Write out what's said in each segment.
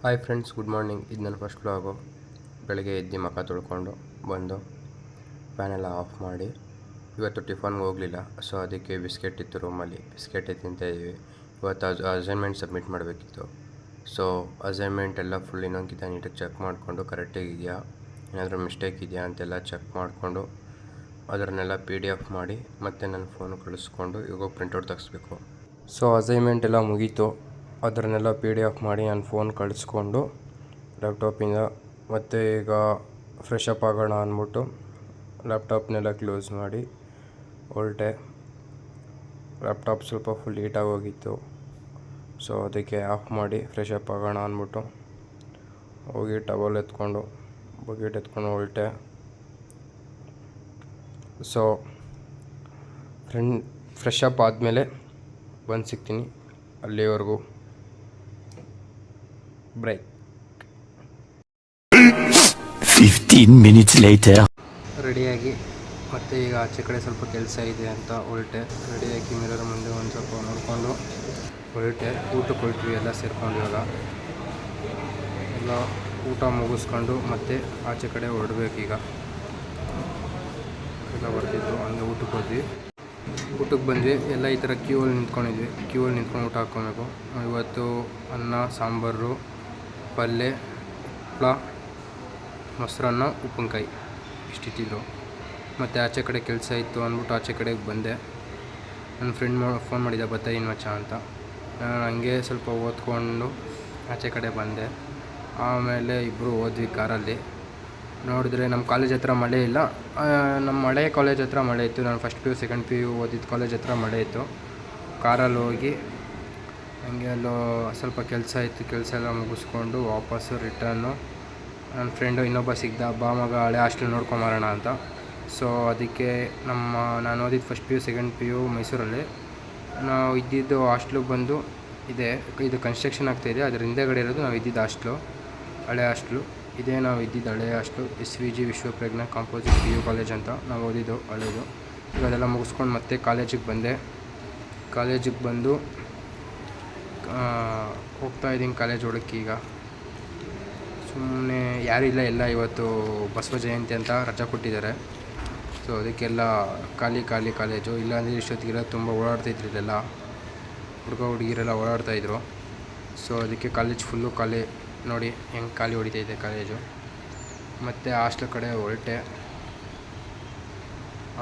Hi friends, good morning. ಇದು ನನ್ನ first vlog. ಬೆಳಗ್ಗೆ ಎದ್ದು ಮುಖ ತೊಳ್ಕೊಂಡು ಬಂದು ಫ್ಯಾನೆಲ್ಲ ಆಫ್ ಮಾಡಿ ಇವತ್ತು ಟಿಫನ್ಗೆ ಹೋಗಲಿಲ್ಲ. ಸೊ ಅದಕ್ಕೆ ಬಿಸ್ಕೆಟ್ ಇತ್ತು ರೂಮಲ್ಲಿ, ಬಿಸ್ಕೆಟೇ ತಿಂತಾಯಿದ್ವಿ. ಇವತ್ತು ಅಸೈನ್ಮೆಂಟ್ ಸಬ್ಮಿಟ್ ಮಾಡಬೇಕಿತ್ತು. ಸೊ ಅಸೈನ್ಮೆಂಟ್ ಎಲ್ಲ ಫುಲ್ ಇನ್ನೊಂದು ನೀಟಾಗಿ ಚೆಕ್ ಮಾಡಿಕೊಂಡು ಕರೆಕ್ಟಾಗಿದೆಯಾ, ಏನಾದರೂ ಮಿಸ್ಟೇಕ್ ಇದೆಯಾ ಅಂತೆಲ್ಲ ಚೆಕ್ ಮಾಡಿಕೊಂಡು ಅದನ್ನೆಲ್ಲ PDF ಮಾಡಿ ಮತ್ತೆ ನನ್ನ ಫೋನ್ ಕಳಿಸ್ಕೊಂಡು ಇವಾಗ ಪ್ರಿಂಟೌಟ್ ತೆಗಿಸ್ಬೇಕು. ಸೊ ಅಸೈನ್ಮೆಂಟ್ ಎಲ್ಲ ಮುಗೀತು. ಅದನ್ನೆಲ್ಲ PDF ಮಾಡಿ ನಾನು ಫೋನ್ ಕಳಿಸ್ಕೊಂಡು ಲ್ಯಾಪ್ಟಾಪಿಂದ ಮತ್ತು ಈಗ ಫ್ರೆಶ್ ಅಪ್ ಆಗೋಣ ಅಂದ್ಬಿಟ್ಟು ಲ್ಯಾಪ್ಟಾಪ್ನೆಲ್ಲ ಕ್ಲೋಸ್ ಮಾಡಿ ಹೊರಟೆ. ಲ್ಯಾಪ್ಟಾಪ್ ಸ್ವಲ್ಪ ಫುಲ್ ಹೀಟಾಗಿ ಹೋಗಿತ್ತು. ಸೊ ಅದಕ್ಕೆ ಆಫ್ ಮಾಡಿ ಫ್ರೆಶ್ ಅಪ್ ಆಗೋಣ ಅಂದ್ಬಿಟ್ಟು ಹೋಗಿ ಟವಲ್ ಎತ್ಕೊಂಡು ಬಕೆಟ್ ಎತ್ಕೊಂಡು ಹೊರಟೆ. ಸೊ ಫ್ರೆಶ್ ಅಪ್ ಆದಮೇಲೆ ಬಂದು ಸಿಗ್ತೀನಿ. ಅಲ್ಲಿವರೆಗೂ ಬ್ರೇಕ್. 15 minutes later. ರೆಡಿಯಾಗಿ ಮತ್ತು ಈಗ ಆಚೆ ಕಡೆ ಸ್ವಲ್ಪ ಕೆಲಸ ಇದೆ ಅಂತ ಹೊರಟೆ. ರೆಡಿಯಾಗಿ ಮಿರರ್ ಮುಂದೆ ಒಂದು ಸ್ವಲ್ಪ ನೋಡಿಕೊಂಡು ಹೊರಟೆ. ಊಟಕ್ಕೆ ಹೊರಟ್ವಿ ಎಲ್ಲ ಸೇರ್ಕೊಂಡು. ಇವಾಗ ಎಲ್ಲ ಊಟ ಮುಗಿಸ್ಕೊಂಡು ಮತ್ತೆ ಆಚೆ ಕಡೆ ಹೊರಡ್ಬೇಕೀಗ. ಎಲ್ಲ ಬರ್ತಿತ್ತು, ಹಂಗೆ ಊಟಕ್ಕೆ ಹೋದ್ವಿ. ಊಟಕ್ಕೆ ಬಂದ್ವಿ. ಎಲ್ಲ ಈ ಥರ ಕ್ಯೂವಲ್ಲಿ ನಿಂತ್ಕೊಂಡಿದ್ವಿ. ಕ್ಯೂವಲ್ಲಿ ನಿಂತ್ಕೊಂಡು ಊಟ ಹಾಕ್ಕೊಬೇಕು. ಇವತ್ತು ಅನ್ನ, ಸಾಂಬಾರು, ಪಲ್ಯ, ಹಪ್ಪಳ, ಮೊಸರನ್ನ, ಉಪ್ಪಿನಕಾಯಿ ಇಷ್ಟಿತ್ತಿದ್ರು. ಮತ್ತು ಆಚೆ ಕಡೆ ಕೆಲಸ ಇತ್ತು ಅಂದ್ಬಿಟ್ಟು ಆಚೆ ಕಡೆಗೆ ಬಂದೆ. ನನ್ನ ಫ್ರೆಂಡ್ ಫೋನ್ ಮಾಡಿದ್ದೆ, ಬರ್ತಾಯಿದ್ದೀನಿ ಮಚ್ಚ ಅಂತ. ನಾನು ಹಂಗೆ ಸ್ವಲ್ಪ ಓದ್ಕೊಂಡು ಆಚೆ ಕಡೆ ಬಂದೆ. ಆಮೇಲೆ ಇಬ್ಬರು ಹೋದ್ವಿ ಕಾರಲ್ಲಿ. ನೋಡಿದ್ರೆ ನಮ್ಮ ಕಾಲೇಜ್ ಹತ್ರ ಮಳೆ ಇಲ್ಲ. ನಮ್ಮ ಹಳೆಯ ಕಾಲೇಜ್ ಹತ್ರ ಮಳೆ ಇತ್ತು. ನಾನು ಫಸ್ಟ್ PU ಸೆಕೆಂಡ್ PU ಓದಿದ್ದು ಕಾಲೇಜ್ ಹತ್ರ ಮಳೆ ಇತ್ತು. ಕಾರಲ್ಲಿ ಹೋಗಿ ಹಂಗೆ ಅಲ್ಲೋ ಸ್ವಲ್ಪ ಕೆಲಸ ಇತ್ತು, ಕೆಲಸ ಎಲ್ಲ ಮುಗಿಸ್ಕೊಂಡು ವಾಪಸ್ಸು ರಿಟರ್ನು. ನನ್ನ ಫ್ರೆಂಡು ಇನ್ನೊಬ್ಬ ಸಿಗ್ದ, ಬಾ ಮಗ ಹಳೆ ಹಾಸ್ಟೆಲ್ ನೋಡ್ಕೊಂಬರೋಣ ಅಂತ. ಸೊ ಅದಕ್ಕೆ ನಾನು ಓದಿದ್ದು ಫಸ್ಟ್ PU ಸೆಕೆಂಡ್ PU ಮೈಸೂರಲ್ಲಿ. ನಾವು ಇದ್ದಿದ್ದು ಹಾಸ್ಟ್ಲಿಗೆ ಬಂದು ಇದು ಕನ್ಸ್ಟ್ರಕ್ಷನ್ ಆಗ್ತಾಯಿದೆ, ಅದರ ಹಿಂದೆಗಡೆ ಇರೋದು ನಾವು ಇದ್ದಿದ್ದು ಹಾಸ್ಟ್ಲು, ಹಳೆ ಹಾಸ್ಟ್ಲು. ಇದೇ ನಾವು ಇದ್ದಿದ್ದು ಹಳೆಯ hostel, SVG Vishwaprajna composite PU college ಅಂತ ನಾವು ಓದಿದ್ದು ಹಳೆಯದು. ಈಗ ಅದೆಲ್ಲ ಮುಗಿಸ್ಕೊಂಡು ಮತ್ತೆ ಕಾಲೇಜಿಗೆ ಬಂದೆ. ಕಾಲೇಜಿಗೆ ಬಂದು ಹೋಗ್ತಾಯಿದ್ದೀನಿ ಕಾಲೇಜ್ ಒಳಕ್ಕೆ. ಈಗ ಸುಮ್ಮನೆ ಯಾರೂ ಇಲ್ಲ, ಎಲ್ಲ ಇವತ್ತು ಬಸವ ಜಯಂತಿ ಅಂತ ರಜಾ ಕೊಟ್ಟಿದ್ದಾರೆ. ಸೊ ಅದಕ್ಕೆಲ್ಲ ಖಾಲಿ ಕಾಲೇಜು. ಇಲ್ಲಾಂದರೆ ಇಷ್ಟೊತ್ತಿಗೆಲ್ಲ ತುಂಬ ಓಡಾಡ್ತಾಯಿದ್ರು, ಇಲ್ಲೆಲ್ಲ ಹುಡುಗಿರೆಲ್ಲ ಓಡಾಡ್ತಾಯಿದ್ರು. ಸೊ ಅದಕ್ಕೆ ಕಾಲೇಜ್ ಫುಲ್ಲು ಖಾಲಿ. ನೋಡಿ ಹೆಂಗೆ ಖಾಲಿ ಹೊಡಿತಾಯಿದೆ ಕಾಲೇಜು. ಮತ್ತು ಹಾಸ್ಟೆಲ್ ಕಡೆ ಹೊರಟೆ.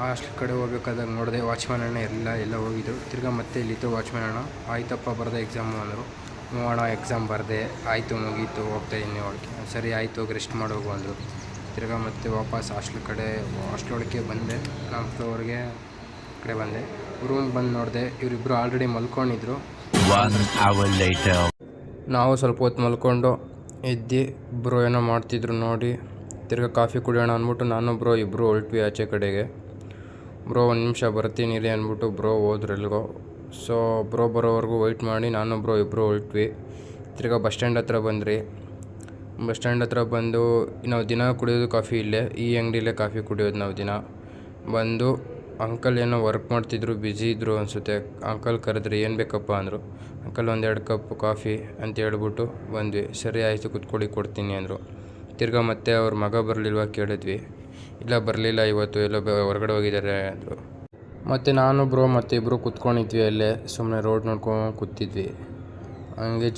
ಹಾಸ್ಟೆಲ್ ಕಡೆ ಹೋಗ್ಬೇಕಾದಾಗ ನೋಡಿದೆ ವಾಚ್ಮ್ಯಾನ್ ಅಣ್ಣ ಎಲ್ಲ ಹೋಗಿದ್ರು. ತಿರ್ಗಾ ಮತ್ತೆ ಇಲ್ಲಿತ್ತು ವಾಚ್ಮ್ಯಾನ್ ಅಣ್ಣ. ಆಯ್ತಪ್ಪ ಬರೆದೆ ಎಕ್ಸಾಮು ಅಂದರು. ಅಣ್ಣ ಎಕ್ಸಾಮ್ ಬರೆದೆ, ಆಯಿತು ಮುಗೀತು, ಹೋಗ್ತಾಯಿದ್ದೀನಿ ಒಳಗೆ. ಸರಿ ಆಯಿತು, ಹೋಗಿ ರೆಸ್ಟ್ ಮಾಡೋಗು ಅಂದರು. ತಿರ್ಗಾ ಮತ್ತೆ ವಾಪಸ್ ಹಾಸ್ಟೆಲ್ ಒಳಗೆ ಬಂದೆ. ನಮ್ಮ ಫ್ಲೋರ್ಗೆ ಕಡೆ ಬಂದೆ. ರೂಮ್ಗೆ ಬಂದು ನೋಡಿದೆ, ಇವರಿಬ್ಬರು ಆಲ್ರೆಡಿ ಮಲ್ಕೊಂಡಿದ್ರು. 1 hour later. ನಾವು ಸ್ವಲ್ಪ ಹೊತ್ತು ಮಲ್ಕೊಂಡು ಎದ್ದು ಬ್ರೋ ಏನೋ ಮಾಡ್ತಿದ್ರು ನೋಡಿ. ತಿರ್ಗಾ ಕಾಫಿ ಕುಡಿಯೋಣ ಅಂದ್ಬಿಟ್ಟು ನಾನು ಬ್ರೋ ಇಬ್ಬರು ಹೊರಟ್ವಿ ಆಚೆ ಕಡೆಗೆ. ಬ್ರೋ ಒಂದು ನಿಮಿಷ ಬರ್ತೀನಿ ರೀ ಅಂದ್ಬಿಟ್ಟು ಬ್ರೋ ಹೋದ್ರು ಎಲ್ಗೋ. ಸೊ ಬ್ರೋ ಬರೋವರೆಗೂ ವೆಯ್ಟ್ ಮಾಡಿ ನಾನು ಬ್ರೋ ಇಬ್ಬರು ಹೊರಟ್ವಿ. ತಿರ್ಗಾ ಬಸ್ ಸ್ಟ್ಯಾಂಡ್ ಹತ್ರ ಬಂದ್ರಿ. ಬಸ್ ಸ್ಟ್ಯಾಂಡ್ ಹತ್ರ ಬಂದು ನಾವು ದಿನ ಕುಡಿಯೋದು ಕಾಫಿ ಇಲ್ಲೇ, ಈ ಅಂಗಡಿಲೇ ಕಾಫಿ ಕುಡಿಯೋದು ನಾವು ದಿನ. ಬಂದು ಅಂಕಲ್ ಏನೋ ವರ್ಕ್ ಮಾಡ್ತಿದ್ರು, ಬ್ಯುಸಿ ಇದ್ದರು ಅನಿಸುತ್ತೆ. ಅಂಕಲ್ ಕರೆದ್ರಿ, ಏನು ಬೇಕಪ್ಪ ಅಂದರು. ಅಂಕಲ್ 1-2 ಕಪ್ ಕಾಫಿ ಅಂತ ಹೇಳ್ಬಿಟ್ಟು ಬಂದ್ವಿ. ಸರಿ ಆಯಿತು ಕೂತ್ಕೊಳ್ಳಿ ಕೊಡ್ತೀನಿ ಅಂದರು. ತಿರ್ಗಾ ಮತ್ತೆ ಅವ್ರ ಮಗ ಬರಲಿಲ್ವ ಕೇಳಿದ್ವಿ. ಇಲ್ಲ ಬರಲಿಲ್ಲ, ಇವತ್ತು ಎಲ್ಲೋ ಹೊರಗಡೆ ಹೋಗಿದ್ದಾರೆ ಅಂದರು. ಮತ್ತು ನಾನು ಬ್ರೋ ಮತ್ತೆ ಇಬ್ಬರು ಕೂತ್ಕೊಂಡಿದ್ವಿ ಅಲ್ಲೇ, ಸುಮ್ಮನೆ ರೋಡ್ ನೋಡ್ಕೊಂಡು ಕೂತಿದ್ವಿ. ಹಂಗೆ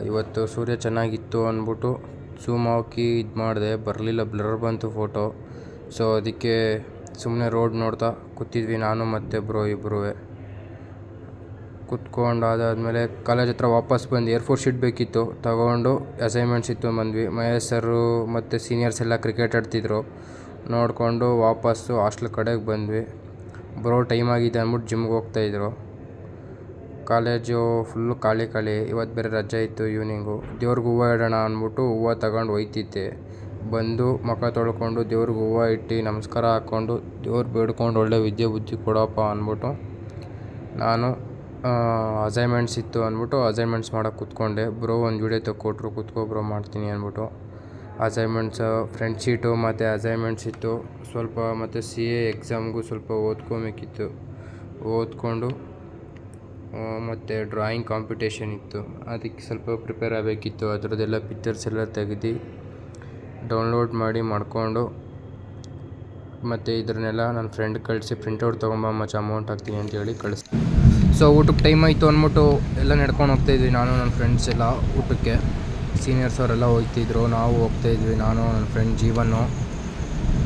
ಇವತ್ತು ಸೂರ್ಯ ಚೆನ್ನಾಗಿತ್ತು ಅಂದ್ಬಿಟ್ಟು ಝೂಮ್ ಹಾಕಿ ಇದು ಮಾಡಿದೆ, ಬರಲಿಲ್ಲ, ಬ್ಲರ್ ಬಂತು ಫೋಟೋ. ಸೊ ಅದಕ್ಕೆ ಸುಮ್ಮನೆ ರೋಡ್ ನೋಡ್ತಾ ಕೂತಿದ್ವಿ ನಾನು ಮತ್ತು ಬ್ರೋ ಇಬ್ಬರೂ. ಕೂತ್ಕೊಂಡು ಅದಾದಮೇಲೆ ಕಾಲೇಜ್ ಹತ್ರ ವಾಪಸ್ ಬಂದು A4 ಶೀಟ್ ಬೇಕಿತ್ತು, ತಗೊಂಡು ಅಸೈನ್ಮೆಂಟ್ಸ್ ಇತ್ತು ಬಂದ್ವಿ. ಮಹೇಶ್ ಸರು ಮತ್ತು ಸೀನಿಯರ್ಸ್ ಎಲ್ಲ ಕ್ರಿಕೆಟ್ ಆಡ್ತಿದ್ರು, ನೋಡಿಕೊಂಡು ವಾಪಸ್ಸು ಹಾಸ್ಟೆಲ್ ಕಡೆಗೆ ಬಂದ್ವಿ. ಬ್ರೋ ಟೈಮ್ ಆಗಿದೆ ಅಂದ್ಬಿಟ್ಟು ಜಿಮ್ಗೆ ಹೋಗ್ತಾಯಿದ್ರು. ಕಾಲೇಜು ಫುಲ್ಲು ಖಾಲಿ. ಇವತ್ತು ಬೇರೆ ರಜೆ ಇತ್ತು ಈವ್ನಿಂಗು. ದೇವ್ರಿಗೆ ಹೂವು ಇಡೋಣ ಅಂದ್ಬಿಟ್ಟು ಹೂವು ತಗೊಂಡು ಒಯ್ತಿದ್ದೆ. ಬಂದು ಮುಖ ತೊಳ್ಕೊಂಡು ದೇವ್ರಿಗೆ ಹೂವು ಇಟ್ಟು ನಮಸ್ಕಾರ ಹಾಕ್ಕೊಂಡು ದೇವ್ರು ಬೇಡ್ಕೊಂಡು ಒಳ್ಳೆ ವಿದ್ಯೆ ಬುದ್ಧಿ ಕೊಡಪ್ಪ ಅಂದ್ಬಿಟ್ಟು ನಾನು ಅಸೈನ್ಮೆಂಟ್ಸ್ ಇತ್ತು ಅಂದ್ಬಿಟ್ಟು ಅಸೈನ್ಮೆಂಟ್ಸ್ ಮಾಡೋಕ್ಕೆ ಕೂತ್ಕೊಂಡೆ. ಬ್ರೋ ಒಂದು ವೀಡಿಯೋ ತೆಕ್ಕೊಟ್ರು, ಕೂತ್ಕೊ ಬ್ರೋ ಮಾಡ್ತೀನಿ ಅಂದ್ಬಿಟ್ಟು. ಅಸೈನ್ಮೆಂಟ್ಸ್ ಫ್ರಂಟ್ ಶೀಟು ಮತ್ತು ಅಸೈನ್ಮೆಂಟ್ಸ್ ಇತ್ತು ಸ್ವಲ್ಪ. ಮತ್ತು CA ಎಕ್ಸಾಮ್ಗೂ ಸ್ವಲ್ಪ ಓದ್ಕೊಬೇಕಿತ್ತು. ಓದ್ಕೊಂಡು ಮತ್ತು ಡ್ರಾಯಿಂಗ್ ಕಾಂಪಿಟೇಷನ್ ಇತ್ತು, ಅದಕ್ಕೆ ಸ್ವಲ್ಪ ಪ್ರಿಪೇರ್ ಆಗಬೇಕಿತ್ತು. ಅದರದ್ದೆಲ್ಲ ಪಿಕ್ಚರ್ಸ್ ಎಲ್ಲ ತೆಗೆದು ಡೌನ್ಲೋಡ್ ಮಾಡಿ ಮಾಡಿಕೊಂಡು ಮತ್ತು ಇದನ್ನೆಲ್ಲ ನನ್ನ ಫ್ರೆಂಡ್ ಕಳಿಸಿ ಪ್ರಿಂಟೌಟ್ ತೊಗೊಂಬ ಮಚ್ಚ ಅಮೌಂಟ್ ಹಾಕ್ತೀನಿ ಅಂತೇಳಿ ಕಳಿಸ್ತೀನಿ. ಸೊ ಊಟಕ್ಕೆ ಟೈಮ್ ಆಯಿತು ಅಂದ್ಬಿಟ್ಟು ಎಲ್ಲ ನಡ್ಕೊಂಡು ಹೋಗ್ತಾಯಿದ್ವಿ, ನಾನು ನನ್ನ ಫ್ರೆಂಡ್ಸ್ ಎಲ್ಲ ಊಟಕ್ಕೆ. ಸೀನಿಯರ್ಸ್ ಅವರೆಲ್ಲ ಹೋಗ್ತಿದ್ರು, ನಾವು ಹೋಗ್ತಾಯಿದ್ವಿ. ನಾನು ನನ್ನ ಫ್ರೆಂಡ್ ಜೀವನು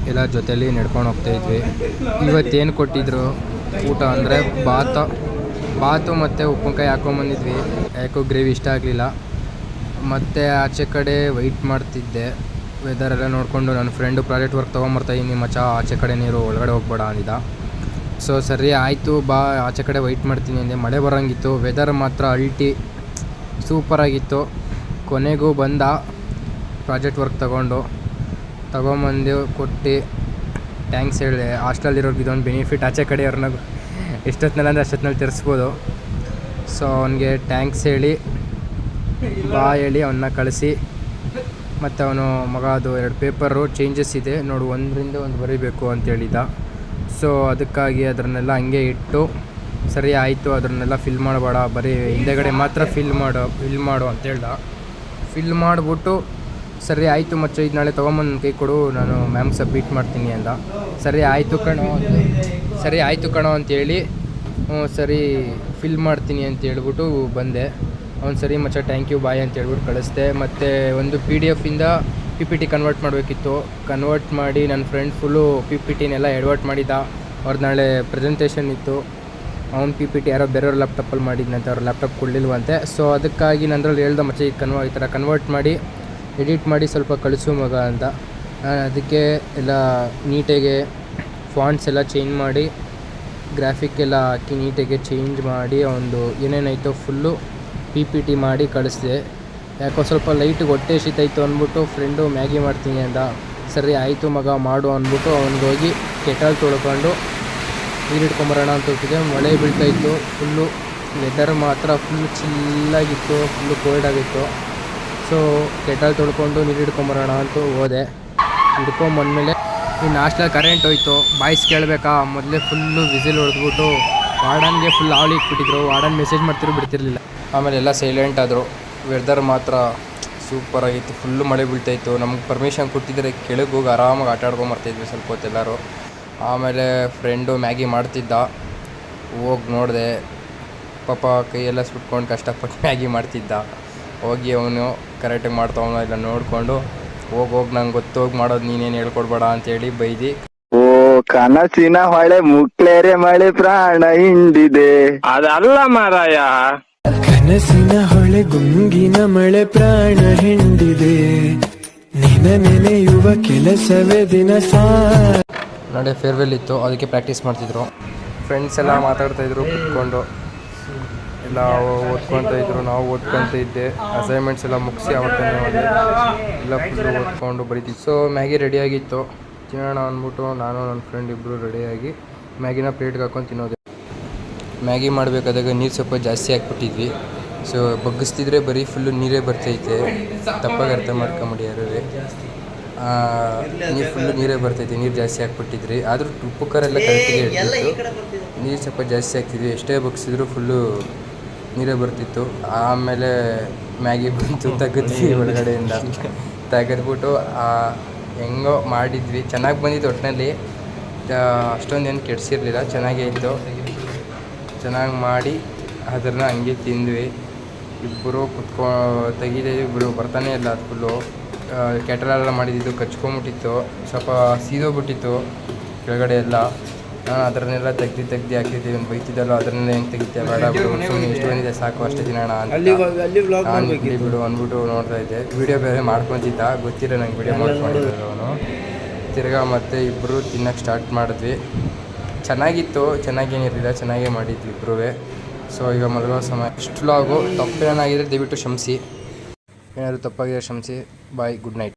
ಎಲ್ಲ ಜೊತೆಯಲ್ಲಿ ನಡ್ಕೊಂಡು ಹೋಗ್ತಾಯಿದ್ವಿ. ಇವತ್ತೇನು ಕೊಟ್ಟಿದ್ರು ಊಟ ಅಂದರೆ ಬಾತು ಮತ್ತು ಉಪ್ಪಿನಕಾಯಿ ಹಾಕ್ಕೊಂಬಂದಿದ್ವಿ. ಯಾಕೋ ಗ್ರೇವಿ ಇಷ್ಟ ಆಗಲಿಲ್ಲ. ಮತ್ತು ಆಚೆ ಕಡೆ ವೆಯ್ಟ್ ಮಾಡ್ತಿದ್ದೆ, ವೆದರೆಲ್ಲ ನೋಡಿಕೊಂಡು. ನನ್ನ ಫ್ರೆಂಡು ಪ್ರಾಜೆಕ್ಟ್ ವರ್ಕ್ ತೊಗೊಂಬರ್ತಾಯಿದ್ದೀನಿ ಮಚ್ಚ, ಆಚೆ ಕಡೆ ನೀರು ಒಳಗಡೆ ಹೋಗ್ಬೇಡ ಅಂದಿದ್ದ. ಸೊ ಸರಿ ಆಯಿತು ಬಾ, ಆಚೆ ಕಡೆ ವೆಯ್ಟ್ ಮಾಡ್ತೀನಿ ಅಂದೆ. ಮಳೆ ಬರೋಂಗಿತ್ತು, ವೆದರ್ ಮಾತ್ರ ಸೂಪರಾಗಿತ್ತು. ಕೊನೆಗೂ ಬಂದ ಪ್ರಾಜೆಕ್ಟ್ ವರ್ಕ್ ತೊಗೊಂಬಂದು ಕೊಟ್ಟು ಥ್ಯಾಂಕ್ಸ್ ಹೇಳಿದೆ. ಹಾಸ್ಟೆಲಲ್ಲಿರೋರ್ಗೆ ಇದೊಂದು ಬೆನಿಫಿಟ್, ಆಚೆ ಕಡೆ ಅವ್ರನ್ನ ಎಷ್ಟೊತ್ತಿನಲ್ಲಿ ಅಂದರೆ ಅಷ್ಟೊತ್ತಿನಲ್ಲಿ ತರಿಸ್ಬೋದು. ಸೊ ಅವನಿಗೆ ಥ್ಯಾಂಕ್ಸ್ ಹೇಳಿ ಹೇಳಿ ಅವನ್ನ ಕಳಿಸಿ, ಮತ್ತು ಅವನು ಮಗ ಅದು 2 ಪೇಪರು ಚೇಂಜಸ್ ಇದೆ ನೋಡು, 1ರಿಂದ 1 ಬರೀಬೇಕು ಅಂತ ಹೇಳಿದ. ಸೊ ಅದಕ್ಕಾಗಿ ಅದನ್ನೆಲ್ಲ ಹಂಗೆ ಇಟ್ಟು, ಸರಿ ಆಯಿತು ಅದನ್ನೆಲ್ಲ ಫಿಲ್ ಮಾಡಬೇಡ, ಬರೀ ಹಿಂದೆಗಡೆ ಮಾತ್ರ ಫಿಲ್ ಮಾಡು ಅಂತ ಹೇಳ್ದ. ಫಿಲ್ ಮಾಡಿಬಿಟ್ಟು ಸರಿ ಆಯಿತು ಮಚ್ಚ, ಇದು ನಾಳೆ ತೊಗೊಂಬಂದು ನನ್ನ ಕೈ ಕೊಡು, ನಾನು ಮ್ಯಾಮ್ ಸಬ್ಮಿಟ್ ಮಾಡ್ತೀನಿ ಅಂದ. ಸರಿ ಆಯಿತು ಕಣೋ ಅಂತೇಳಿ ಸರಿ ಫಿಲ್ ಮಾಡ್ತೀನಿ ಅಂತ ಹೇಳ್ಬಿಟ್ಟು ಬಂದೆ. ಅವ್ನು ಸರಿ ಮಚ್ಚ ಥ್ಯಾಂಕ್ ಯು ಬಾಯ್ ಅಂತ ಹೇಳ್ಬಿಟ್ಟು ಕಳಿಸ್ದೆ. ಮತ್ತು ಒಂದು PDF PPT ಕನ್ವರ್ಟ್ ಮಾಡಬೇಕಿತ್ತು. ಕನ್ವರ್ಟ್ ಮಾಡಿ ನನ್ನ ಫ್ರೆಂಡ್ ಫುಲ್ಲು PPTನೆಲ್ಲ ಎಡ್ವರ್ಟ್ ಮಾಡಿದ್ದ. ಅವ್ರದ್ದು ನಾಳೆ ಪ್ರೆಸೆಂಟೇಷನ್ ಇತ್ತು. ಅವ್ನು PPT ಯಾರೋ ಬೇರೆಯವ್ರ ಲ್ಯಾಪ್ಟಾಪಲ್ಲಿ ಮಾಡಿದ್ನಂತೆ, ಅವ್ರ ಲ್ಯಾಪ್ಟಾಪ್ ಕೊಡಲಿಲ್ವಂತೆ. ಸೊ ಅದಕ್ಕಾಗಿ ನಂದ್ರಲ್ಲಿ ಹೇಳ್ದೆ ಮಚ್ಚ ಈ ಥರ ಕನ್ವರ್ಟ್ ಮಾಡಿ ಎಡಿಟ್ ಮಾಡಿ ಸ್ವಲ್ಪ ಕಳಿಸು ಮಗ ಅಂತ. ನಾನು ಅದಕ್ಕೆ ಎಲ್ಲ ನೀಟಾಗೆ ಫಾಂಟ್ಸ್ ಎಲ್ಲ ಚೇಂಜ್ ಮಾಡಿ, ಗ್ರಾಫಿಕ್ ಎಲ್ಲ ಹಾಕಿ ನೀಟಾಗೆ ಚೇಂಜ್ ಮಾಡಿ ಒಂದು ಏನೇನಾಯಿತೋ ಫುಲ್ಲು PPT ಮಾಡಿ ಕಳಿಸ್ದೆ. ಯಾಕೋ ಸ್ವಲ್ಪ ಲೈಟಿಗೆ ಹೊಟ್ಟೆ ಹಸಿತಾಯಿತ್ತು ಅಂದ್ಬಿಟ್ಟು ಫ್ರೆಂಡು ಮ್ಯಾಗಿ ಮಾಡ್ತೀನಿ ಅಂದ. ಸರಿ ಆಯಿತು ಮಗ ಮಾಡು ಅಂದ್ಬಿಟ್ಟು ಅವ್ನಿಗೋಗಿ ಕೆಟಲ್ ತೊಳ್ಕೊಂಡು ನೀರು ಇಟ್ಕೊಂಬರೋಣ ಅಂತ ಹೋಗ್ತಿದ್ದೆ. ಮಳೆ ಬೀಳ್ತಾಯಿತ್ತು ಫುಲ್ಲು, ವೆದರ್ ಮಾತ್ರ ಫುಲ್ಲು ಚಿಲ್ಲಾಗಿತ್ತು, ಫುಲ್ಲು ಕೋಲ್ಡ್ ಆಗಿತ್ತು. ಸೊ ಕೆಟಲ್ ತೊಳ್ಕೊಂಡು ನೀರು ಹಿಡ್ಕೊಂಬರೋಣ ಅಂತ ಹೋದೆ. ಹಿಡ್ಕೊಂಬಂದಮೇಲೆ ಇನ್ನು ಹಾಸ್ಟೆಲ್ ಕರೆಂಟ್ ಹೋಯ್ತು. ಬಾಯ್ಸ್ ಕೇಳಬೇಕಾ, ಮೊದಲೇ ಫುಲ್ಲು ವಿಸಿಲ್ ಹೊಡೆದ್ಬಿಟ್ಟು ವಾರ್ಡನ್ಗೆ ಫುಲ್ ಆವಲಿ ಇಟ್ಬಿಟ್ಟಿದ್ರು. ವಾರ್ಡನ್ ಮೆಸೇಜ್ ಬಿಡ್ತಿರಲಿಲ್ಲ. ಆಮೇಲೆ ಎಲ್ಲ ಸೈಲೆಂಟ್ ಆದರು. ವೆದರ್ ಮಾತ್ರ ಸೂಪರಾಗಿತ್ತು, ಫುಲ್ಲು ಮಳೆ ಬೀಳ್ತಾಯಿತ್ತು. ನಮ್ಗೆ ಪರ್ಮಿಷನ್ ಕೊಟ್ಟಿದ್ದರೆ ಕೆಳಗೆ ಹೋಗಿ ಆರಾಮಾಗಿ ಆಟ ಆಡ್ಕೊಂಬರ್ತಾಯಿದ್ವಿ ಸ್ವಲ್ಪ ಹೊತ್ತು ಎಲ್ಲರೂ. ಆಮೇಲೆ ಫ್ರೆಂಡು ಮ್ಯಾಗಿ ಮಾಡ್ತಿದ್ದ, ಹೋಗಿ ನೋಡಿದೆ. ಪಾಪ ಕೈಯೆಲ್ಲ ಸುಟ್ಕೊಂಡು ಕಷ್ಟಪಟ್ಟು ಮ್ಯಾಗಿ ಮಾಡ್ತಿದ್ದ. ಹೋಗಿ ಅವನು ಕರೆಕ್ಟಾಗಿ ಮಾಡ್ತಾವನೋ ಇಲ್ಲ ನೋಡಿಕೊಂಡು ಹೋಗಿ ನಂಗೆ ಗೊತ್ತೋಗಿ ಮಾಡೋದು, ನೀನೇನು ಹೇಳ್ಕೊಡ್ಬೇಡ ಅಂತೇಳಿ ಬೈದು. ಓ ಕನಸಿನ ಹೊಳೆ ಮುಕ್ಲೇರೆ ಮಳೆ ಪ್ರಾಣ ಹಿಂಡಿದೆ, ಅದಲ್ಲ ಮಾರಾಯ. ಕನಸಿನ ಹೊಳೆ ಗುಂಗಿನ ಮಳೆ ಪ್ರಾಣ ಹಿಂಡಿದೆ, ನೆನೆಯುವ ಕೆಲಸವೇ ದಿನ ನಾಳೆ ಫೇರ್ವೆಲ್ ಇತ್ತು, ಅದಕ್ಕೆ ಪ್ರಾಕ್ಟೀಸ್ ಮಾಡ್ತಿದ್ರು. ಫ್ರೆಂಡ್ಸ್ ಎಲ್ಲ ಮಾತಾಡ್ತಾಯಿದ್ರು ಕುತ್ಕೊಂಡು, ಎಲ್ಲ ಓದ್ಕೊತಾಯಿದ್ರು. ನಾವು ಓದ್ಕೊತ ಇದ್ದೆ. ಅಸೈನ್ಮೆಂಟ್ಸ್ ಎಲ್ಲ ಮುಗಿಸಿ ಅವತ್ತೇ ಎಲ್ಲ ಫುಲ್ಲು ಓದ್ಕೊಂಡು ಬರೀತಿದ್ವಿ. ಸೊ ಮ್ಯಾಗಿ ರೆಡಿಯಾಗಿತ್ತು, ತಿನ್ನೋಣ ಅಂದ್ಬಿಟ್ಟು ನಾನು ನನ್ನ ಫ್ರೆಂಡ್ ಇಬ್ಬರು ರೆಡಿಯಾಗಿ ಮ್ಯಾಗಿನ ಪ್ಲೇಟ್ಗೆ ಹಾಕೊಂಡು ತಿನ್ನೋದು. ಮ್ಯಾಗಿ ಮಾಡಬೇಕಾದಾಗ ನೀರು ಸ್ವಲ್ಪ ಜಾಸ್ತಿ ಹಾಕ್ಬಿಟ್ಟಿದ್ವಿ. ಸೊ ಬಗ್ಗಿಸ್ತಿದ್ರೆ ಬರೀ ಫುಲ್ಲು ನೀರೇ ಬರ್ತೈತೆ, ತಪ್ಪಾಗಿ ಅರ್ಥ ಮಾಡ್ಕೊಂಬಿಡಿ ಯಾರು. ನೀರೇ ಬರ್ತೈತೆ, ನೀರು ಜಾಸ್ತಿ ಹಾಕ್ಬಿಟ್ಟಿದ್ರಿ. ಆದರೂ ಉಪ್ಪು ಖಾರ ಎಲ್ಲ ಕರೆಕ್ಟಿಗೆ ಇರ್ತಿತ್ತು, ನೀರು ಸ್ವಲ್ಪ ಜಾಸ್ತಿ ಹಾಕ್ತಿದ್ವಿ. ಎಷ್ಟೇ ಬಗ್ಸಿದ್ರು ಫುಲ್ಲು ನೀರೇ ಬರ್ತಿತ್ತು. ಆಮೇಲೆ ಮ್ಯಾಗಿ ಬಂತು, ತೆಗೆದ್ವಿ ಒಳಗಡೆಯಿಂದ. ತೆಗೆದ್ಬಿಟ್ಟು ಹೆಂಗೋ ಮಾಡಿದ್ವಿ, ಚೆನ್ನಾಗಿ ಬಂದಿತ್ತು ಒಟ್ಟಿನಲ್ಲಿ. ಅಷ್ಟೊಂದೇನು ಕೆಡಿಸಿರ್ಲಿಲ್ಲ, ಚೆನ್ನಾಗೇ ಇತ್ತು. ಚೆನ್ನಾಗಿ ಮಾಡಿ ಅದನ್ನು ಹಂಗೆ ತಿಂದ್ವಿ. ಇಬ್ಬರು ತೆಗಿತೀವಿ, ಇಬ್ಬರು ಬರ್ತಾನೆ ಇಲ್ಲ. ಅದು ಫುಲ್ಲು ಕೆಟಲೆಲ್ಲ ಮಾಡಿದ್ದು ಕಚ್ಕೊಂಬಿಟ್ಟಿತ್ತು, ಸ್ವಲ್ಪ ಸೀದೋಗ್ಬಿಟ್ಟಿತ್ತು ಕೆಳಗಡೆ ಎಲ್ಲ. ನಾನು ಅದನ್ನೆಲ್ಲ ತೆಗ್ದು ಹಾಕಿದ್ದೀವಿ. ಒಂದು ಬೈತಿದ್ದಲ್ಲ, ಅದನ್ನೆಲ್ಲ ಹೆಂಗೆ ತೆಗಿತೀಯ, ಬೇಡ ಬಿಡು, ಸುಮ್ಮನೆ ಇಷ್ಟು ಬಂದಿದೆ ಸಾಕು, ಅಷ್ಟೇ ತಿನ್ನೋಣ ಅಂತ ನಾನು ಬಿಡು ಅಂದ್ಬಿಟ್ಟು ನೋಡ್ತಾ ಇದ್ದೆ. ವೀಡಿಯೋ ಬೇರೆ ಮಾಡ್ಕೊತಿದ್ದ, ಗೊತ್ತಿರೋ ನಂಗೆ ವೀಡಿಯೋ ಮಾಡ್ಕೊಂಡಿದ್ದ ಅವನು. ತಿರ್ಗಾ ಮತ್ತೆ ಇಬ್ಬರು ತಿನ್ನೋಕ್ಕೆ ಸ್ಟಾರ್ಟ್ ಮಾಡಿದ್ವಿ. ಚೆನ್ನಾಗಿತ್ತು, ಚೆನ್ನಾಗೇನಿರಲಿಲ್ಲ, ಚೆನ್ನಾಗೇ ಮಾಡಿದ್ವಿ ಇಬ್ಬರೂ. ಸೊ ಈಗ ಮಲಗೋ ಸಮಯ. ಇಷ್ಟು ಲಾಗು ತಪ್ಪೇನಾಗಿದ್ದರೆ ದಯವಿಟ್ಟು ಕ್ಷಮಿಸಿ, ಏನಾದರೂ ತಪ್ಪಾಗಿರೋ ಕ್ಷಮಿಸಿ. ಬಾಯ್, ಗುಡ್ ನೈಟ್.